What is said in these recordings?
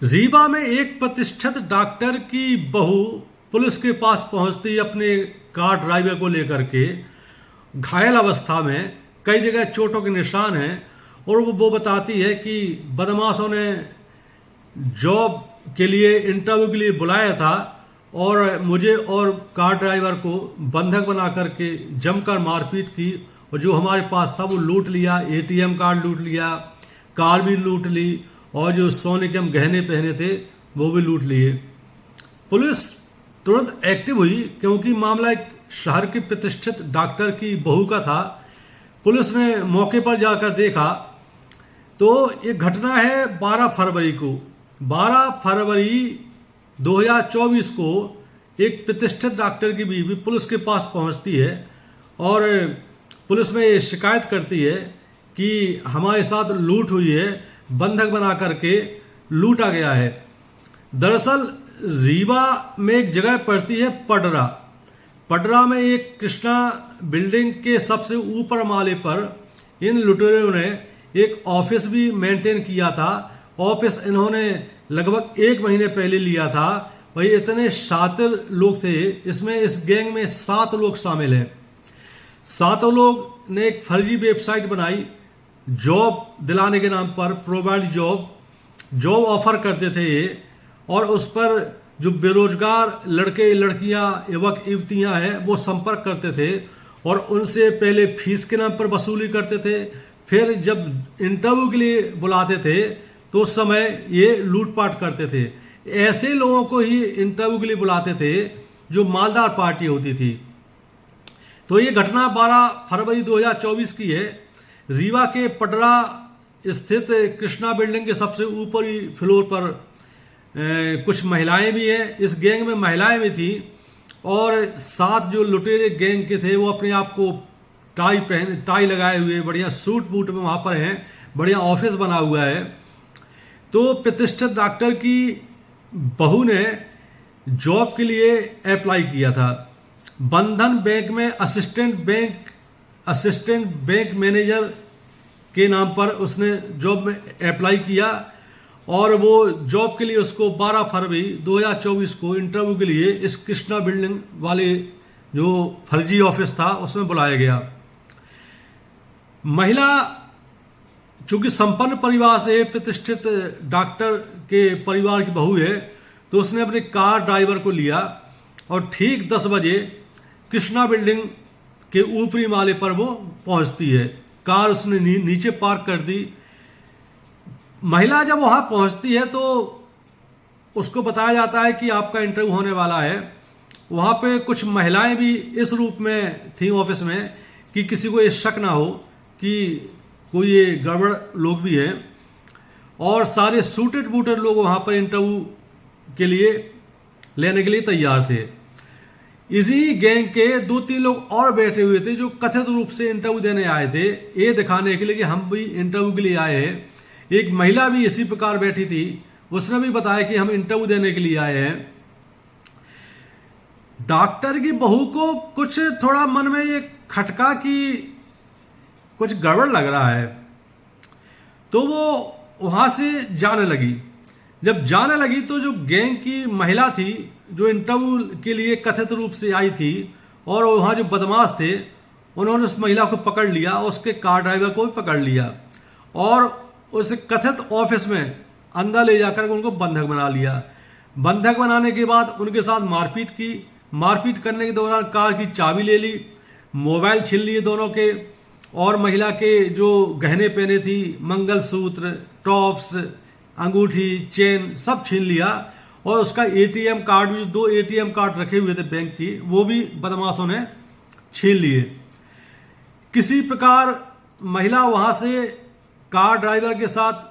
रीवा में एक प्रतिष्ठित डॉक्टर की बहू पुलिस के पास पहुंचती अपने कार ड्राइवर को लेकर के घायल अवस्था में, कई जगह चोटों के निशान हैं, और वो बताती है कि बदमाशों ने जॉब के लिए इंटरव्यू के लिए बुलाया था और मुझे और कार ड्राइवर को बंधक बना करके जमकर मारपीट की और जो हमारे पास था वो लूट लिया। एटीएम कार्ड लूट लिया, कार भी लूट ली और जो सोने के हम गहने पहने थे वो भी लूट लिए। पुलिस तुरंत एक्टिव हुई क्योंकि मामला एक शहर के प्रतिष्ठित डॉक्टर की बहू का था। पुलिस ने मौके पर जाकर देखा तो ये घटना है 12 फरवरी को। 12 फरवरी 2024 को एक प्रतिष्ठित डॉक्टर की बीवी पुलिस के पास पहुंचती है और पुलिस में ये शिकायत करती है कि हमारे साथ लूट हुई है, बंधक बना करके लूटा गया है। दरअसल रीवा में एक जगह पड़ती है पडरा। पडरा में एक कृष्णा बिल्डिंग के सबसे ऊपर माले पर इन लुटेरों ने एक ऑफिस भी मेंटेन किया था। ऑफिस इन्होंने लगभग 1 महीने पहले लिया था। वही इतने शातिर लोग थे, इसमें इस गैंग में 7 लोग शामिल हैं। 7 लोग ने एक फर्जी वेबसाइट बनाई, जॉब दिलाने के नाम पर प्रोवाइड जॉब ऑफर करते थे ये, और उस पर जो बेरोजगार लड़के लड़कियां युवक युवतियां हैं वो संपर्क करते थे और उनसे पहले फीस के नाम पर वसूली करते थे। फिर जब इंटरव्यू के लिए बुलाते थे तो उस समय ये लूटपाट करते थे। ऐसे लोगों को ही इंटरव्यू के लिए बुलाते थे जो मालदार पार्टी होती थी। तो ये घटना 12 फरवरी 2024 की है। रीवा के पडरा स्थित कृष्णा बिल्डिंग के सबसे ऊपरी फ्लोर पर कुछ महिलाएं भी हैं। इस गैंग में महिलाएं भी थी और 7 जो लुटेरे गैंग के थे वो अपने आप को टाई लगाए हुए बढ़िया सूट बूट में वहां पर हैं। बढ़िया ऑफिस बना हुआ है। तो प्रतिष्ठित डॉक्टर की बहू ने जॉब के लिए अप्लाई किया था। बंधन बैंक में असिस्टेंट बैंक मैनेजर के नाम पर उसने जॉब में अप्लाई किया और वो जॉब के लिए उसको 12 फरवरी 2024 को इंटरव्यू के लिए इस कृष्णा बिल्डिंग वाले जो फर्जी ऑफिस था उसमें बुलाया गया। महिला चूंकि संपन्न परिवार से प्रतिष्ठित डॉक्टर के परिवार की बहू है तो उसने अपने कार ड्राइवर को लिया और ठीक 10 बजे कृष्णा बिल्डिंग के ऊपरी माले पर वो पहुंचती है। कार उसने नीचे पार्क कर दी। महिला जब वहां पहुंचती है तो उसको बताया जाता है कि आपका इंटरव्यू होने वाला है। वहां पे कुछ महिलाएं भी इस रूप में थी ऑफिस में कि किसी को ये शक ना हो कि कोई ये गड़बड़ लोग भी हैं, और सारे सूटेड बूटेड लोग वहां पर इंटरव्यू के लिए लेने के लिए तैयार थे। इसी गैंग के 2-3 लोग और बैठे हुए थे जो कथित रूप से इंटरव्यू देने आए थे, ये दिखाने के लिए कि हम भी इंटरव्यू के लिए आए हैं। एक महिला भी इसी प्रकार बैठी थी, उसने भी बताया कि हम इंटरव्यू देने के लिए आए हैं। डॉक्टर की बहू को कुछ थोड़ा मन में ये खटका कि कुछ गड़बड़ लग रहा है, तो वो वहां से जाने लगी। जब जाने लगी तो जो गैंग की महिला थी जो इंटरव्यू के लिए कथित रूप से आई थी और वहां जो बदमाश थे उन्होंने उस महिला को पकड़ लिया, उसके कार ड्राइवर को भी पकड़ लिया और उस कथित ऑफिस में अंदर ले जाकर उनको बंधक बना लिया। बंधक बनाने के बाद उनके साथ मारपीट की। मारपीट करने के दौरान कार की चाबी ले ली, मोबाइल छीन लिए दोनों के, और महिला के जो गहने पहने थी, मंगलसूत्र, टॉप्स, अंगूठी, चेन सब छीन लिया, और उसका एटीएम कार्ड भी, 2 एटीएम कार्ड रखे हुए थे बैंक की, वो भी बदमाशों ने छीन लिए। किसी प्रकार महिला वहां से कार ड्राइवर के साथ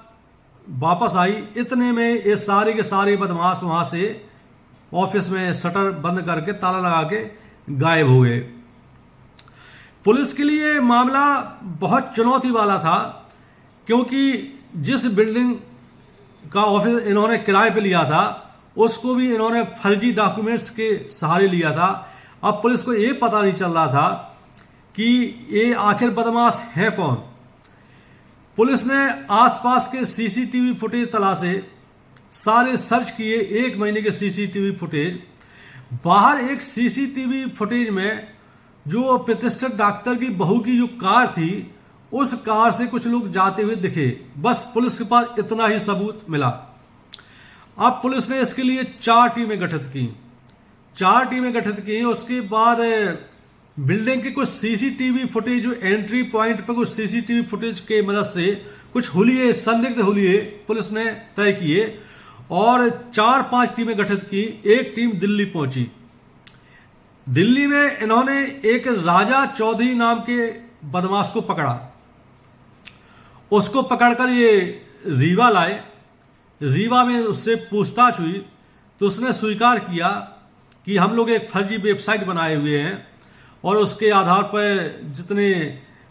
वापस आई। इतने में ये सारे के सारे बदमाश वहां से ऑफिस में शटर बंद करके ताला लगा के गायब हो गए। पुलिस के लिए मामला बहुत चुनौती वाला था क्योंकि जिस बिल्डिंग का ऑफिस इन्होंने किराए पे लिया था उसको भी इन्होंने फर्जी डॉक्यूमेंट्स के सहारे लिया था। अब पुलिस को ये पता नहीं चल रहा था कि ये आखिर बदमाश है कौन। पुलिस ने आसपास के सीसीटीवी फुटेज तलाशे सारे सर्च किए 1 महीने के सीसीटीवी फुटेज। बाहर एक सीसीटीवी फुटेज में जो प्रतिष्ठित डॉक्टर की बहू की जो कार थी, उस कार से कुछ लोग जाते हुए दिखे। बस पुलिस के पास इतना ही सबूत मिला। अब पुलिस ने इसके लिए 4 टीमें गठित की। उसके बाद बिल्डिंग के कुछ सीसीटीवी फुटेज, जो एंट्री पॉइंट पर कुछ सीसीटीवी फुटेज के मदद से कुछ संदिग्ध हुलिये पुलिस ने तय किए और 4-5 टीमें गठित की। एक टीम दिल्ली पहुंची। दिल्ली में इन्होंने एक राजा चौधरी नाम के बदमाश को पकड़ा। उसको पकड़कर ये रीवा लाए। रीवा में उससे पूछताछ हुई तो उसने स्वीकार किया कि हम लोग एक फर्जी वेबसाइट बनाए हुए हैं और उसके आधार पर जितने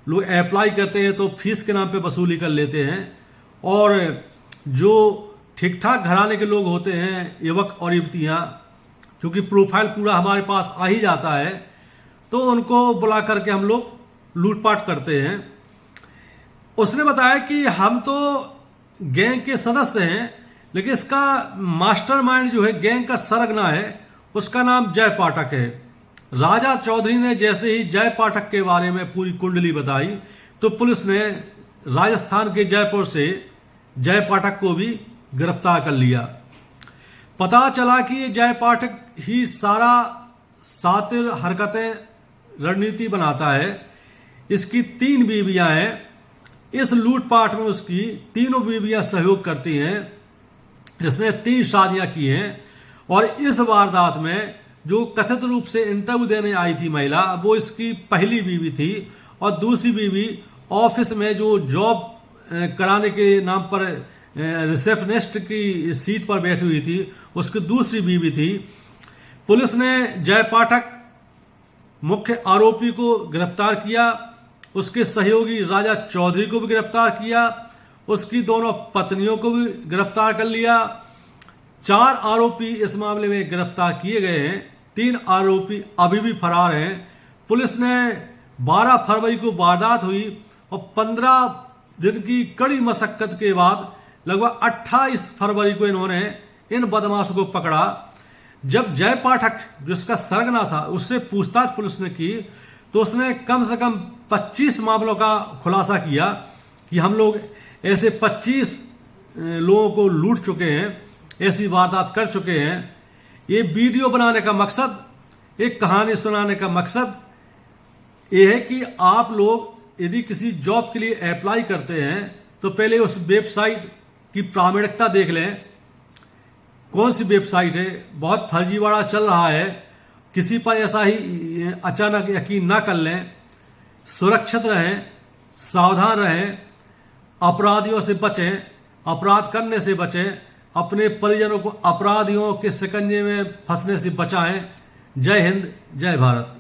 लोग अप्लाई करते हैं तो फीस के नाम पे वसूली कर लेते हैं, और जो ठीक ठाक घराने के लोग होते हैं, युवक और युवतियाँ, क्योंकि प्रोफाइल पूरा हमारे पास आ ही जाता है, तो उनको बुला करके हम लोग लूटपाट करते हैं। उसने बताया कि हम तो गैंग के सदस्य हैं, लेकिन इसका मास्टरमाइंड जो है, गैंग का सरगना है, उसका नाम जय पाठक है। राजा चौधरी ने जैसे ही जय पाठक के बारे में पूरी कुंडली बताई तो पुलिस ने राजस्थान के जयपुर से जय पाठक को भी गिरफ्तार कर लिया। पता चला कि ये जय पाठक ही सारा सातिर हरकतें रणनीति बनाता है। इसकी 3 बीवियां हैं। इस लूटपाट में उसकी तीनों बीवियां सहयोग करती हैं। इसने 3 शादियां की हैं और इस वारदात में जो कथित रूप से इंटरव्यू देने आई थी महिला, वो इसकी पहली बीवी थी, और दूसरी बीवी ऑफिस में जो जॉब कराने के नाम पर रिसेप्शनिस्ट की सीट पर बैठी हुई थी, उसकी दूसरी बीवी थी। पुलिस ने जय पाठक मुख्य आरोपी को गिरफ्तार किया, उसके सहयोगी राजा चौधरी को भी गिरफ्तार किया, उसकी दोनों पत्नियों को भी गिरफ्तार कर लिया। 4 आरोपी इस मामले में गिरफ्तार किए गए हैं। 3 आरोपी अभी भी फरार हैं। पुलिस ने 12 फरवरी को वारदात हुई और 15 दिन की कड़ी मशक्कत के बाद लगभग 28 फरवरी को इन्होंने इन बदमाशों को पकड़ा। जब जय पाठक, जिसका सरगना था, उससे पूछताछ पुलिस ने की तो उसने कम से कम 25 मामलों का खुलासा किया कि हम लोग ऐसे 25 लोगों को लूट चुके हैं, ऐसी वारदात कर चुके हैं। ये वीडियो बनाने का मकसद, एक कहानी सुनाने का मकसद ये है कि आप लोग यदि किसी जॉब के लिए अप्लाई करते हैं तो पहले उस वेबसाइट की प्रामाणिकता देख लें, कौन सी वेबसाइट है। बहुत फर्जीवाड़ा चल रहा है, किसी पर ऐसा ही अचानक यकीन ना कर लें। सुरक्षित रहें, सावधान रहें, अपराधियों से बचें, अपराध करने से बचें, अपने परिजनों को अपराधियों के शिकंजे में फंसने से बचाएं। जय हिंद, जय भारत।